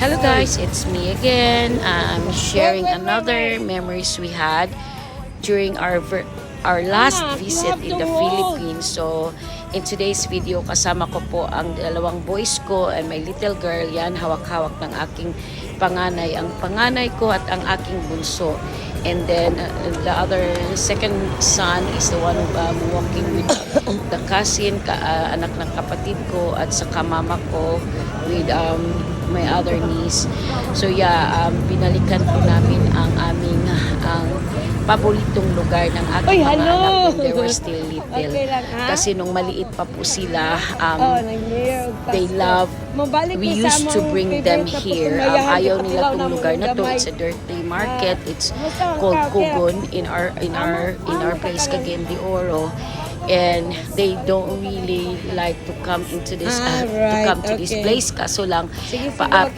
Hello guys, it's me again. I'm sharing another memories we had during our last visit in the Philippines. So, in today's video, kasama ko po ang dalawang boys ko and my little girl. Yan, hawak-hawak ng aking panganay. Ang panganay ko at ang aking bunso. And then, the other second son is the one walking with the cousin, anak ng kapatid ko, at saka mama ko with my other niece. So yeah, binalikan po namin ang aming paboritong lugar ng aking mga anak when they were still little. Okay lang, ha? Kasi nung maliit pa po sila, we used to bring them here. Ayaw nila tong lugar na to. It's a dirty market. It's called Kugon in our place, Cagayan de Oro. And they don't really like to come into this to this place, kaso lang